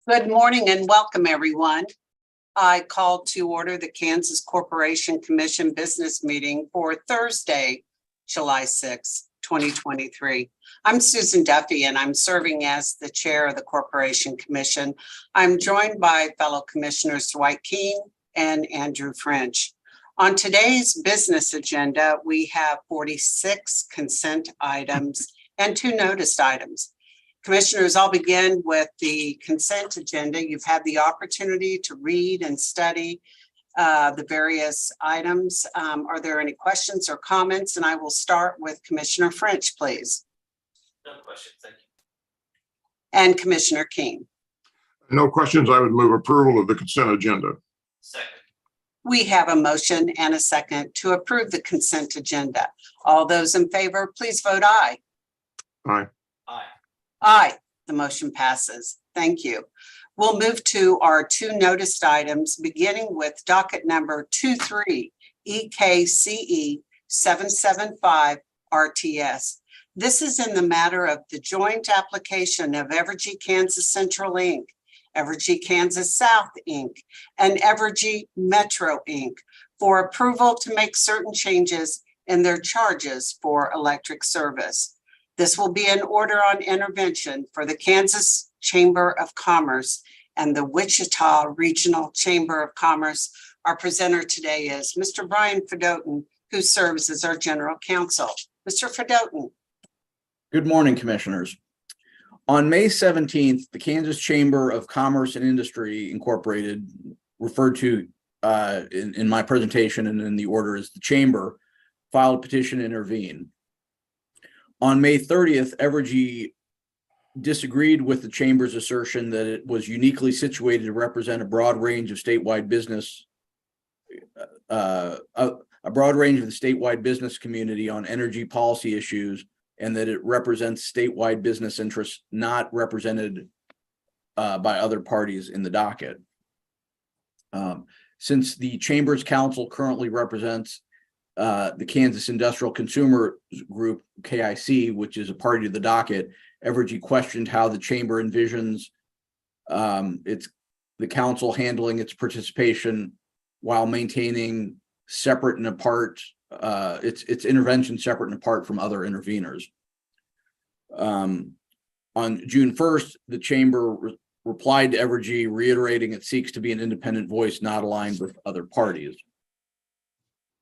Good morning and welcome, everyone. I call to order the Kansas Corporation Commission business meeting for Thursday, July 6, 2023. I'm Susan Duffy, and I'm serving as the chair of the Corporation Commission. I'm joined by fellow commissioners Dwight Keene and Andrew French. On today's business agenda, we have 46 consent items and 2 noticed items. Commissioners, I'll begin with the consent agenda. You've had the opportunity to read and study the various items. Are there any questions or comments? And I will start with Commissioner French, please. No questions, thank you. And Commissioner King. No questions. I would move approval of the consent agenda. Second. We have a motion and a second to approve the consent agenda. All those in favor, please vote aye. Aye. Aye. Aye, the motion passes. Thank you. We'll move to our 2 noticed items, beginning with docket number 23 EKCE 775 RTS. This is in the matter of the joint application of Evergy Kansas Central Inc., Evergy Kansas South Inc., and Evergy Metro Inc. for approval to make certain changes in their charges for electric service. This will be an order on intervention for the Kansas Chamber of Commerce and the Wichita Regional Chamber of Commerce. Our presenter today is Mr. Brian Fedotin, who serves as our general counsel. Mr. Fedotin. Good morning, commissioners. On May 17th, the Kansas Chamber of Commerce and Industry Incorporated, referred to in my presentation and in the order as the Chamber, filed a petition to intervene. On May 30th, Evergy disagreed with the Chamber's assertion that it was uniquely situated to represent a broad range of statewide business, community on energy policy issues, and that it represents statewide business interests not represented by other parties in the docket. Since the Chamber's counsel currently represents the Kansas Industrial Consumer Group, KIC, which is a party to the docket, Evergy questioned how the Chamber envisions the council handling its participation while maintaining separate and apart its intervention separate and apart from other interveners. On June 1st, the Chamber replied to Evergy, reiterating it seeks to be an independent voice not aligned with other parties.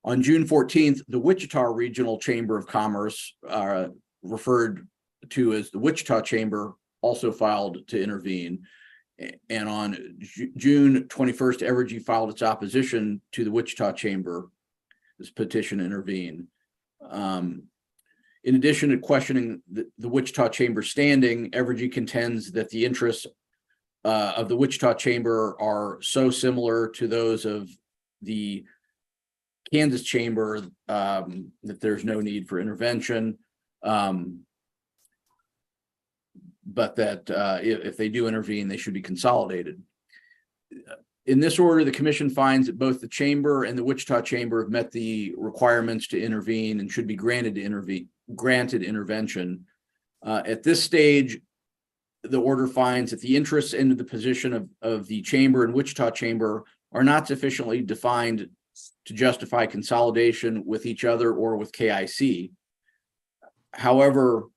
On June 14th, the Wichita Regional Chamber of Commerce, referred to as the Wichita Chamber, also filed to intervene. And on June 21st, Evergy filed its opposition to the Wichita Chamber, this petition to intervene. In addition to questioning the Wichita Chamber standing, Evergy contends that the interests of the Wichita Chamber are so similar to those of the Kansas Chamber that there's no need for intervention, but that if they do intervene, they should be consolidated. In this order, the commission finds that both the Chamber and the Wichita Chamber have met the requirements to intervene and should be granted intervention. At this stage, the order finds that the interests into the position of the Chamber and Wichita Chamber are not sufficiently defined to justify consolidation with each other or with KIC. However,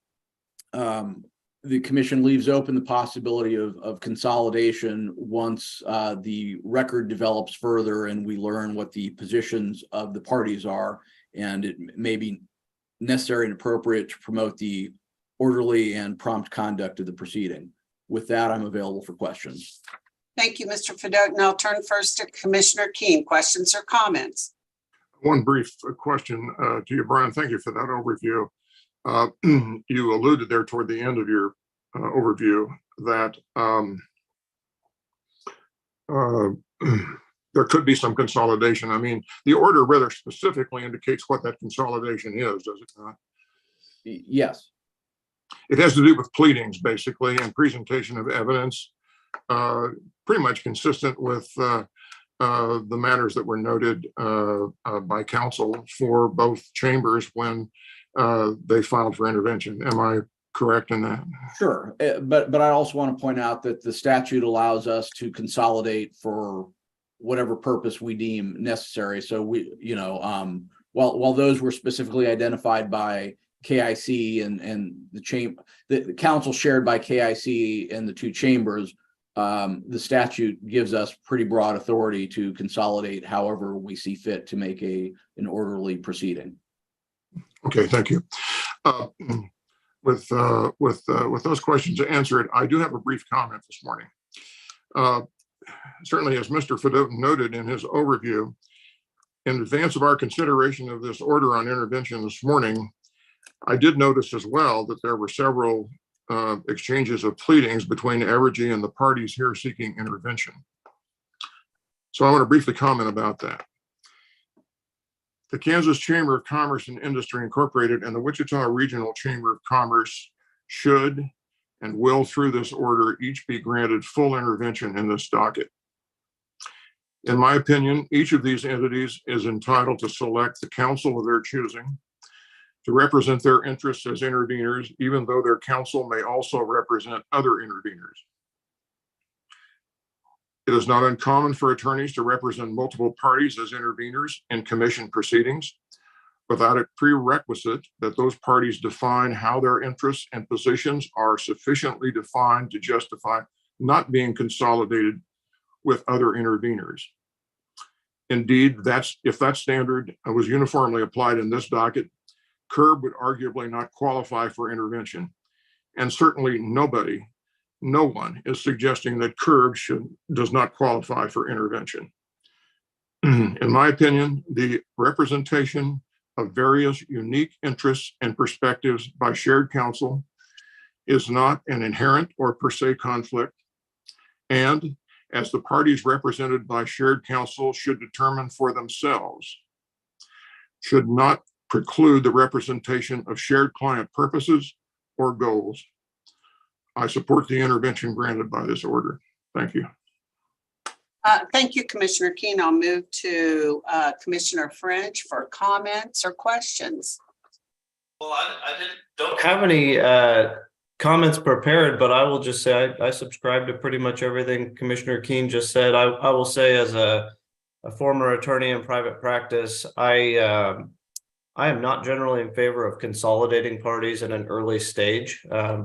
the commission leaves open the possibility of consolidation once the record develops further and we learn what the positions of the parties are, and it may be necessary and appropriate to promote the orderly and prompt conduct of the proceeding. With that, I'm available for questions. Thank you, Mr. Fedotin. I'll turn first to Commissioner Keene. Questions or comments? One brief question to you, Brian. Thank you for that overview. You alluded there toward the end of your overview that there could be some consolidation. I mean, the order rather specifically indicates what that consolidation is, does it not? Yes. It has to do with pleadings, basically, and presentation of evidence, pretty much consistent with the matters that were noted by counsel for both chambers when they filed for intervention. Am I correct in that? Sure, but I also want to point out that the statute allows us to consolidate for whatever purpose we deem necessary. So we, while those were specifically identified by KIC and the council shared by KIC and the two chambers, the statute gives us pretty broad authority to consolidate however we see fit to make an orderly proceeding. Okay, thank you. With those questions answered, I do have a brief comment this morning. Certainly, as Mr. Fedotin noted in his overview, in advance of our consideration of this order on intervention this morning, I did notice as well that there were several exchanges of pleadings between Evergy and the parties here seeking intervention. So I want to briefly comment about that. The Kansas Chamber of Commerce and Industry Incorporated and the Wichita Regional Chamber of Commerce should and will, through this order, each be granted full intervention in this docket. In my opinion, each of these entities is entitled to select the counsel of their choosing to represent their interests as interveners, even though their counsel may also represent other interveners. It is not uncommon for attorneys to represent multiple parties as interveners in commission proceedings without a prerequisite that those parties define how their interests and positions are sufficiently defined to justify not being consolidated with other interveners. Indeed, if that standard was uniformly applied in this docket, CURB would arguably not qualify for intervention. And certainly no one is suggesting that CURB does not qualify for intervention. In my opinion, the representation of various unique interests and perspectives by shared counsel is not an inherent or per se conflict, and as the parties represented by shared counsel should determine for themselves, should not preclude the representation of shared client purposes or goals. I support the intervention granted by this order. Thank you. Thank you, Commissioner Keen. I'll move to Commissioner French for comments or questions. Well, don't have any comments prepared, but I will just say I subscribe to pretty much everything Commissioner Keen just said. I will say, as a former attorney in private practice, I am not generally in favor of consolidating parties in an early stage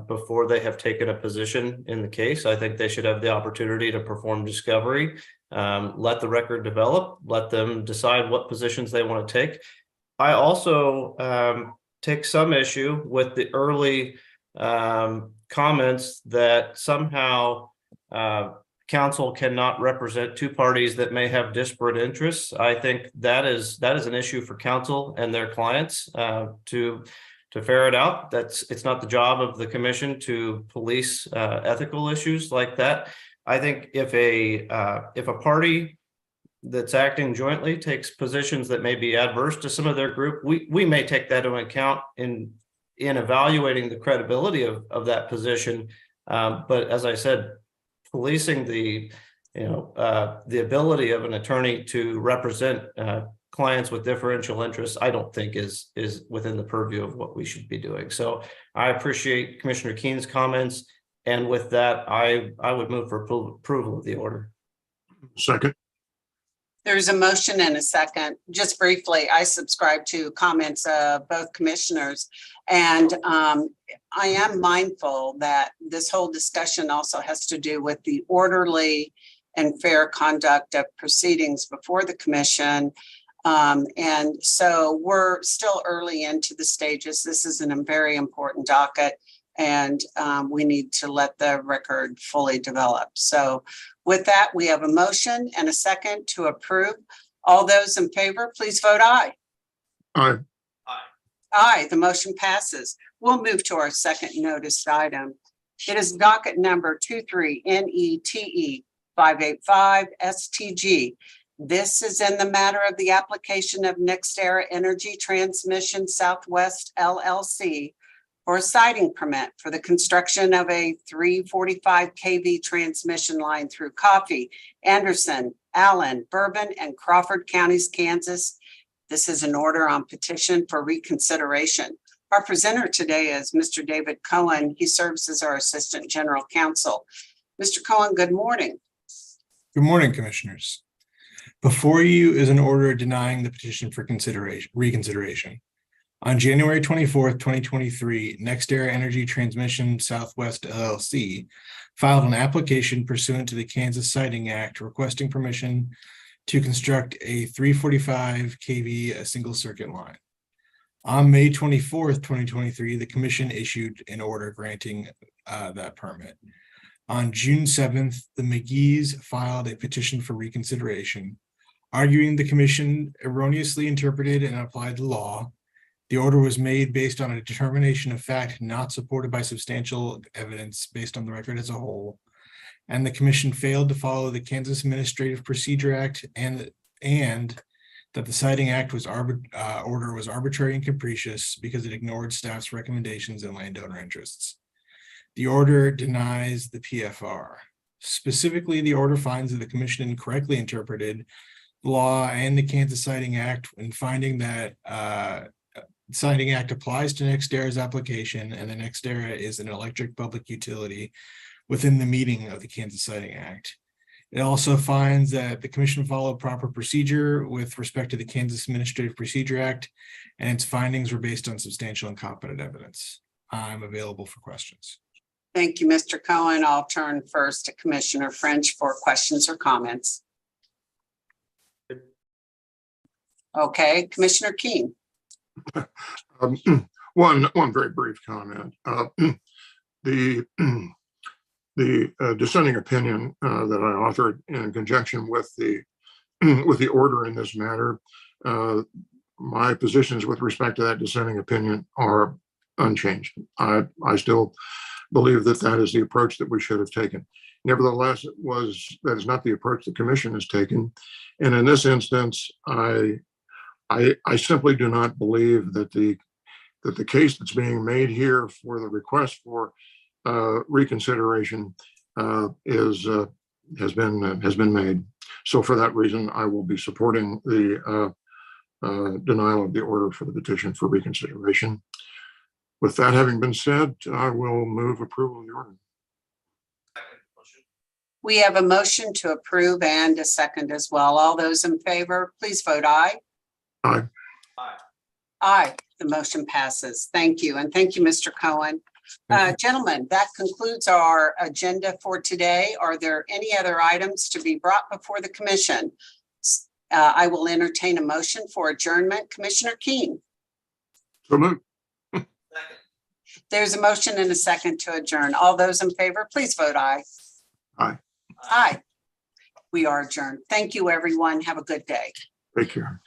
before they have taken a position in the case. I think they should have the opportunity to perform discovery, let the record develop, let them decide what positions they want to take. I also take some issue with the early comments that somehow counsel cannot represent two parties that may have disparate interests. I think that is an issue for counsel and their clients to ferret out. It's not the job of the commission to police ethical issues like that. I think if a party that's acting jointly takes positions that may be adverse to some of their group, we may take that into account in evaluating the credibility of that position. But as I said, policing the ability of an attorney to represent clients with differential interests, I don't think is within the purview of what we should be doing. So I appreciate Commissioner Keen's comments, and with that, I would move for approval of the order. Second. There's a motion and a second. Just briefly, I subscribe to comments of both commissioners, and I am mindful that this whole discussion also has to do with the orderly and fair conduct of proceedings before the commission. And so we're still early into the stages. This is a very important docket, and we need to let the record fully develop. So with that, we have a motion and a second to approve. All those in favor, please vote aye. Aye. Aye, the motion passes. We'll move to our second noticed item. It is docket number 23NETE 585 STG. This is in the matter of the application of NextEra Energy Transmission Southwest LLC for a siting permit for the construction of a 345 kV transmission line through Coffee, Anderson, Allen, Bourbon, and Crawford counties, Kansas. This is an order on petition for reconsideration. Our presenter today is Mr. David Cohen. He serves as our Assistant General Counsel. Mr. Cohen, good morning. Good morning, Commissioners. Before you is an order denying the petition for reconsideration. On January 24th, 2023, NextEra Energy Transmission Southwest LLC filed an application pursuant to the Kansas Siting Act requesting permission to construct a 345 kV single circuit line. On May 24th, 2023, the Commission issued an order granting that permit. On June 7th, the McGee's filed a petition for reconsideration, arguing the Commission erroneously interpreted and applied the law. The order was made based on a determination of fact not supported by substantial evidence based on the record as a whole, and the Commission failed to follow the Kansas Administrative Procedure Act and that the Siting Act order was arbitrary and capricious because it ignored staff's recommendations and landowner interests. The order denies the PFR. Specifically, the order finds that the Commission incorrectly interpreted the law and the Kansas Siting Act in finding that Siting Act applies to NextEra's application, and the NextEra is an electric public utility within the meaning of the Kansas Siting Act. It also finds that the Commission followed proper procedure with respect to the Kansas Administrative Procedure Act, and its findings were based on substantial and competent evidence. I'm available for questions. Thank you, Mr. Cohen. I'll turn first to Commissioner French for questions or comments. Okay, Commissioner Keen. One very brief comment. The dissenting opinion that I authored in conjunction with the order in this matter, my positions with respect to that dissenting opinion are unchanged. I still believe that that is the approach that we should have taken. Nevertheless, that is not the approach the Commission has taken. And in this instance, I simply do not believe that the case that's being made here for the request for reconsideration has been made. So for that reason, I will be supporting the denial of the order for the petition for reconsideration. With that having been said, I will move approval of the order. We have a motion to approve and a second as well. All those in favor, please vote aye. Aye. Aye, the motion passes. Thank you. And thank you, Mr. Cohen. Gentlemen, that concludes our agenda for today. Are there any other items to be brought before the Commission? I will entertain a motion for adjournment. Commissioner Keen. So moved. There's a motion and a second to adjourn. All those in favor, please vote aye. Aye. Aye. We are adjourned. Thank you, everyone. Have a good day. Take care.